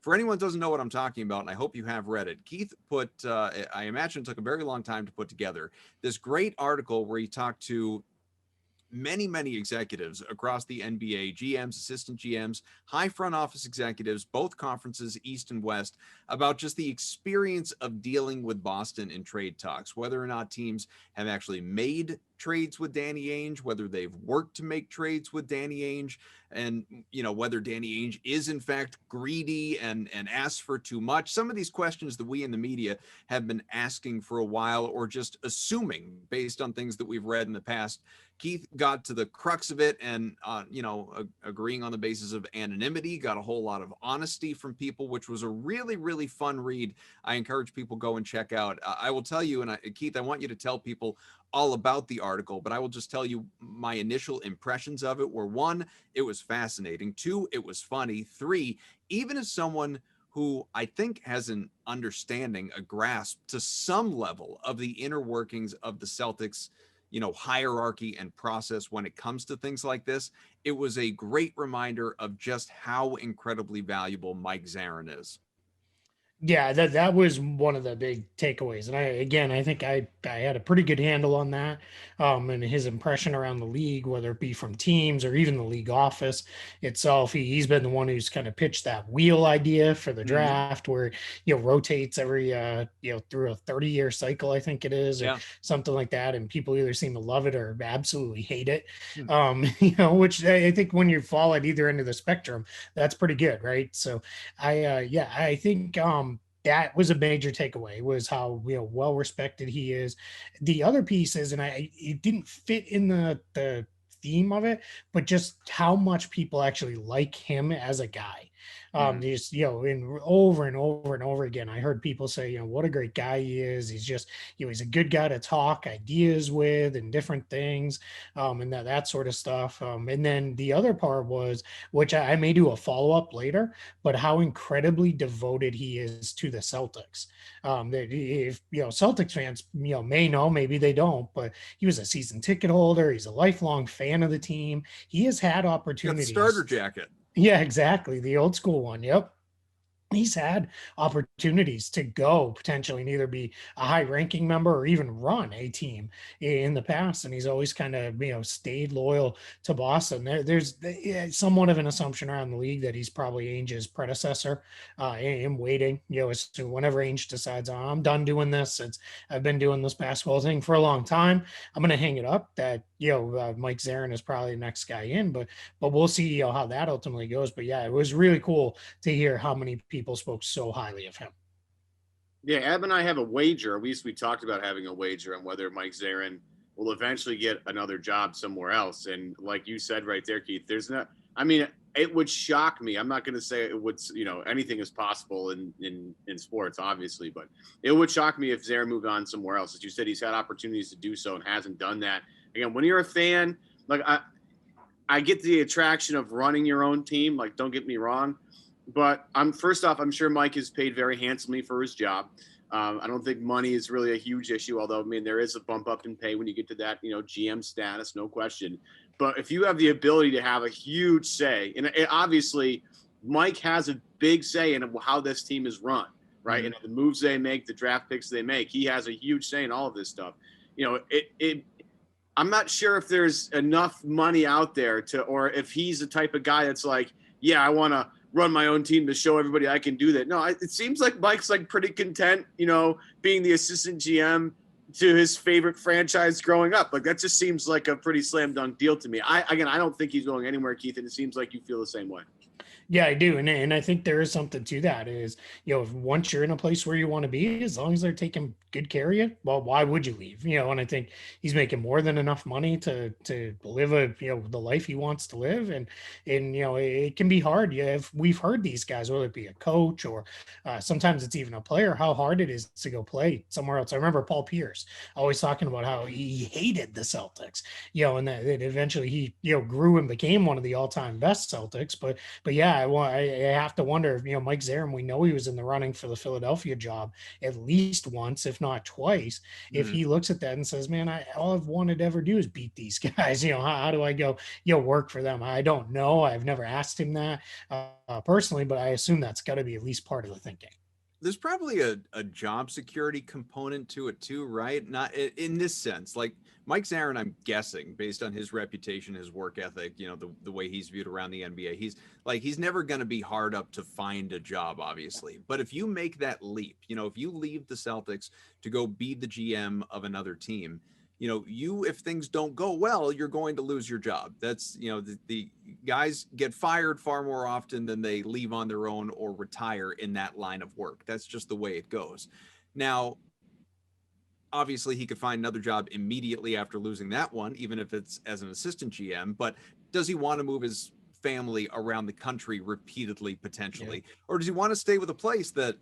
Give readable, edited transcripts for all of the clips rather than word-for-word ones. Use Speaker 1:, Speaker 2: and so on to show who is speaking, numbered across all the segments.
Speaker 1: For anyone who doesn't know what I'm talking about, and I hope you have read it, Keith put, I imagine it took a very long time to put together this great article where he talked to many executives across the NBA, GMs, assistant GMs, high front office executives, both conferences, East and West, about just the experience of dealing with Boston in trade talks, whether or not teams have actually made trades with Danny Ainge, whether they've worked to make trades with Danny Ainge, and whether Danny Ainge is in fact greedy and asks for too much. Some of these questions that we in the media have been asking for a while, or just assuming based on things that we've read in the past. Keith got to the crux of it, and agreeing on the basis of anonymity, got a whole lot of honesty from people, which was a really fun read. I encourage people go and check out. I will tell you, and Keith, I want you to tell people all about the article, but I will just tell you my initial impressions of it were: 1, it was fascinating; 2, it was funny; 3, even as someone who I think has an understanding, a grasp to some level of the inner workings of the Celtics, hierarchy and process when it comes to things like this, it was a great reminder of just how incredibly valuable Mike Zarren is.
Speaker 2: Yeah, that was one of the big takeaways. And I think I had a pretty good handle on that. And his impression around the league, whether it be from teams or even the league office itself, he's been the one who's kind of pitched that wheel idea for the draft, where, rotates every, through a 30-year cycle, I think it is, or something like that. And people either seem to love it or absolutely hate it. Which I think when you fall at either end of the spectrum, that's pretty good. Right. So I think, that was a major takeaway, was how well respected he is. The other piece is, and it didn't fit in the theme of it, but just how much people actually like him as a guy. Just over and over and over again, I heard people say, what a great guy he is. He's just, he's a good guy to talk ideas with and different things, and that sort of stuff. And then the other part was, which I may do a follow up later, but how incredibly devoted he is to the Celtics. That if Celtics fans may know, maybe they don't, but he was a season ticket holder. He's a lifelong fan of the team. He has had opportunities.
Speaker 1: Got the starter jacket.
Speaker 2: Yeah, exactly. The old school one. Yep. He's had opportunities to go potentially and either be a high ranking member or even run a team in the past. And he's always kind of, stayed loyal to Boston. There's somewhat of an assumption around the league that he's probably Ainge's predecessor, in waiting, as to whenever Ainge decides, I'm done doing this. I've been doing this basketball thing for a long time. I'm going to hang it up. That, Mike Zarren is probably the next guy in, but we'll see how that ultimately goes. But yeah, it was really cool to hear how many people spoke so highly of him.
Speaker 3: Yeah, Ab and I have a wager. At least we talked about having a wager on whether Mike Zarren will eventually get another job somewhere else. And like you said right there, Keith, it would shock me. I'm not going to say it would, anything is possible in sports, obviously, but it would shock me if Zarren moved on somewhere else. As you said, he's had opportunities to do so and hasn't done that. Again, when you're a fan, like I get the attraction of running your own team. Like, don't get me wrong. But I'm sure Mike is paid very handsomely for his job. I don't think money is really a huge issue, although, there is a bump up in pay when you get to that, GM status, no question. But if you have the ability to have a huge say, and obviously Mike has a big say in how this team is run, right? And the moves they make, the draft picks they make, he has a huge say in all of this stuff. I'm not sure if there's enough money out there or if he's the type of guy that's like, yeah, I want to run my own team to show everybody I can do that. No, it seems like Mike's like pretty content, being the assistant GM to his favorite franchise growing up. Like, that just seems like a pretty slam dunk deal to me. I don't think he's going anywhere, Keith, and it seems like you feel the same way.
Speaker 2: Yeah, I do. And I think there is something to that is, once you're in a place where you want to be, as long as they're taking good care of you, well, why would you leave? And I think he's making more than enough money to live the life he wants to live. And it can be hard. We've heard these guys, whether it be a coach or sometimes it's even a player, how hard it is to go play somewhere else. I remember Paul Pierce always talking about how he hated the Celtics, and that eventually he, grew and became one of the all-time best Celtics. But yeah, yeah, I have to wonder, Mike Zarren, we know he was in the running for the Philadelphia job at least once, if not twice. If
Speaker 1: Mhm.
Speaker 2: he looks at that and says, man, all I've wanted to ever do is beat these guys, how do I go, work for them? I don't know. I've never asked him that personally, but I assume that's got to be at least part of the thinking.
Speaker 1: There's probably a job security component to it too, right? Not in this sense. Like Mike Zarren, I'm guessing, based on his reputation, his work ethic, the way he's viewed around the NBA, he's never going to be hard up to find a job, obviously. But if you make that leap, if you leave the Celtics to go be the GM of another team, if things don't go well, you're going to lose your job. That's, the guys get fired far more often than they leave on their own or retire in that line of work. That's just the way it goes. Now, obviously, he could find another job immediately after losing that one, even if it's as an assistant GM. But does he want to move his family around the country repeatedly, potentially? Yeah. Or does he want to stay with a place that,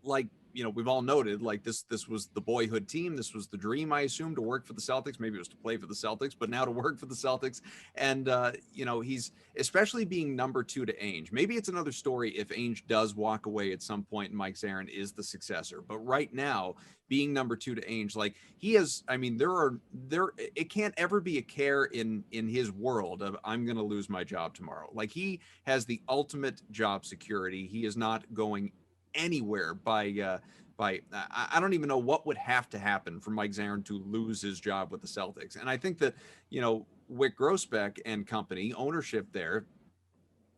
Speaker 1: like, we've all noted, like this was the boyhood team. This was the dream, I assume, to work for the Celtics. Maybe it was to play for the Celtics, but now to work for the Celtics. And, he's especially being number 2 to Ainge. Maybe it's another story if Ainge does walk away at some point and Mike Zarren is the successor. But right now, being number 2 to Ainge, like he is, I mean, it can't ever be a care in his world of I'm going to lose my job tomorrow. Like he has the ultimate job security. He is not going anywhere by I don't even know what would have to happen for Mike Zarren to lose his job with the Celtics. And I think that, Wick Grossbeck and company ownership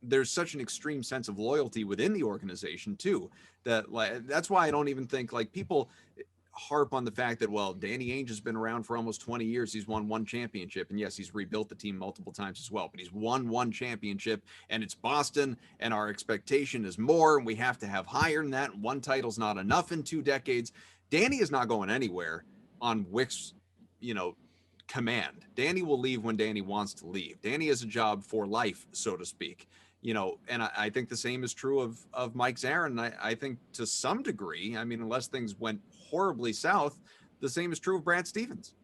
Speaker 1: there's such an extreme sense of loyalty within the organization too, that like, that's why I don't even think like people harp on the fact that, well, Danny Ainge has been around for almost 20 years. He's won one championship. And yes, he's rebuilt the team multiple times as well, but he's won one championship and it's Boston and our expectation is more and we have to have higher than that. One title's not enough in 2 decades. Danny is not going anywhere on Wick's, command. Danny will leave when Danny wants to leave. Danny has a job for life, so to speak. And I think the same is true of Mike Zarren. I think to some degree, I mean, unless things went horribly south, the same is true of Brad Stevens.